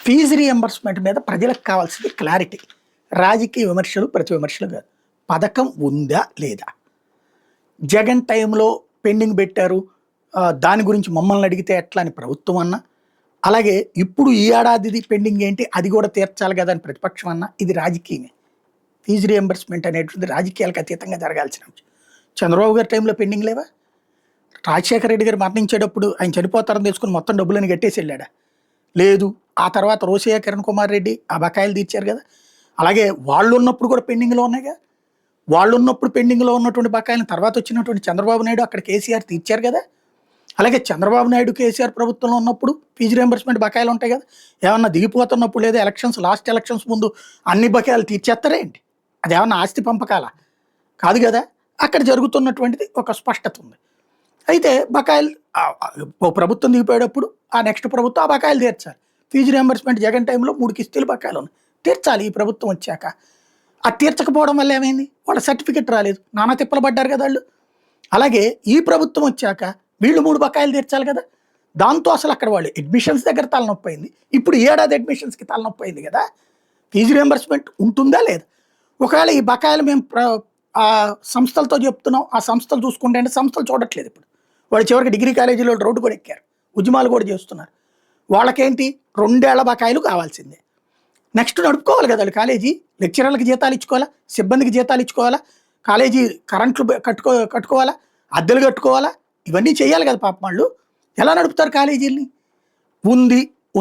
Fee reimbursement మీద ప్రజలకు కావాల్సింది క్లారిటీ. రాజకీయ విమర్శలు, ప్రతి విమర్శలు కాదు. పథకం ఉందా లేదా? జగన్ టైంలో పెండింగ్ పెట్టారు, దాని గురించి మమ్మల్ని అడిగితే ఎట్లా అని ప్రభుత్వం అన్నా, అలాగే ఇప్పుడు ఈ ఏడాదిది పెండింగ్ ఏంటి అది కూడా తీర్చాలి కదా అని ప్రతిపక్షం అన్నా, ఇది రాజకీయమే. ఫీజు రీఎంబర్స్మెంట్ అనేటువంటిది రాజకీయాలకు అతీతంగా జరగాల్సిన అంశం. చంద్రబాబు గారి టైంలో పెండింగ్ లేవా? రాజశేఖర రెడ్డి గారు మరణించేటప్పుడు ఆయన చనిపోతారని తెలుసుకుని మొత్తం డబ్బులని కట్టేసి వెళ్ళాడా? లేదు. ఆ తర్వాత రోసయ్య, కిరణ్ కుమార్ రెడ్డి ఆ బకాయిలు తీర్చారు కదా. అలాగే వాళ్ళు ఉన్నప్పుడు కూడా పెండింగ్లో ఉన్నాయిగా. వాళ్ళు ఉన్నప్పుడు పెండింగ్లో ఉన్నటువంటి బకాయిలను తర్వాత వచ్చినటువంటి చంద్రబాబు నాయుడు అక్కడ కేసీఆర్ తీర్చారు కదా. అలాగే చంద్రబాబు నాయుడు కేసీఆర్ ప్రభుత్వంలో ఉన్నప్పుడు ఫీజు రీఎంబర్స్మెంట్ బకాయిలు ఉంటాయి కదా. ఏమన్నా దిగిపోతున్నప్పుడు లేదా ఎలక్షన్స్ లాస్ట్ ఎలక్షన్స్ ముందు అన్ని బకాయిలు తీర్చేస్తారా ఏంటి? అది ఏమన్నా ఆస్తి పంపకాల కాదు కదా. అక్కడ జరుగుతున్నటువంటిది ఒక స్పష్టత ఉంది. అయితే బకాయిలు ఓ ప్రభుత్వం దిగిపోయేటప్పుడు ఆ నెక్స్ట్ ప్రభుత్వం ఆ బకాయిలు తీర్చాలి. ఫీజు రీఎంబర్స్మెంట్ జగన్ టైంలో 3 కిస్తీలు బకాయిలు ఉన్నాయి, తీర్చాలి ఈ ప్రభుత్వం వచ్చాక. అది తీర్చకపోవడం వల్ల ఏమైంది? వాళ్ళ సర్టిఫికెట్ రాలేదు, నానా తిప్పలు పడ్డారు కదా వాళ్ళు. అలాగే ఈ ప్రభుత్వం వచ్చాక వీళ్ళు 3 బకాయిలు తీర్చాలి కదా. దాంతో అసలు అక్కడ వాళ్ళు అడ్మిషన్స్ దగ్గర తలనొప్పి అయింది. ఇప్పుడు ఏడాది అడ్మిషన్స్కి తలనొప్పి అయింది కదా. ఫీజు రీఎంబర్స్మెంట్ ఉంటుందా లేదా? ఒకవేళ ఈ బకాయిలు మేము ఆ సంస్థలతో చెప్తున్నాం, ఆ సంస్థలు చూసుకుంటే అంటే సంస్థలు చూడట్లేదు. ఇప్పుడు వాళ్ళు చివరికి డిగ్రీ కాలేజీలో రోడ్డు కూడా ఎక్కారు, ఉద్యమాలు కూడా చేస్తున్నారు. వాళ్ళకేంటి 2 ఏళ్ల బకాయిలు కావాల్సిందే. నెక్స్ట్ నడుపుకోవాలి కదా వాళ్ళు. కాలేజీ లెక్చరర్లకు జీతాలు ఇచ్చుకోవాలా, సిబ్బందికి జీతాలు ఇచ్చుకోవాలా, కాలేజీ కరెంట్లు కట్టుకోవాలా, అద్దెలు కట్టుకోవాలా, ఇవన్నీ చేయాలి కదా పాపం వాళ్ళు. ఎలా నడుపుతారు కాలేజీల్ని?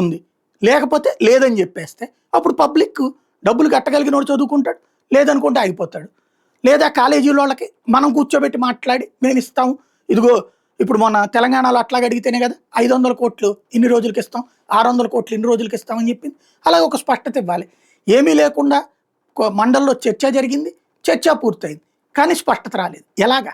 ఉంది లేకపోతే లేదని చెప్పేస్తే అప్పుడు పబ్లిక్ డబ్బులు కట్టగలిగినోడు చదువుకుంటాడు, లేదనుకుంటే ఆగిపోతాడు. లేదా కాలేజీల వాళ్ళకి మనం కూర్చోబెట్టి మాట్లాడి మేము ఇస్తాము, ఇదిగో ఇప్పుడు మొన్న తెలంగాణలో అట్లాగే అడిగితేనే కదా 500 కోట్లు ఇన్ని రోజులకి ఇస్తాం, 600 కోట్లు ఇన్ని రోజులకి ఇస్తామని చెప్పింది. అలాగే ఒక స్పష్టత ఇవ్వాలి. ఏమీ లేకుండా మండలిలో చర్చ జరిగింది, చర్చ పూర్తయింది, కానీ స్పష్టత రాలేదు. ఎలాగా?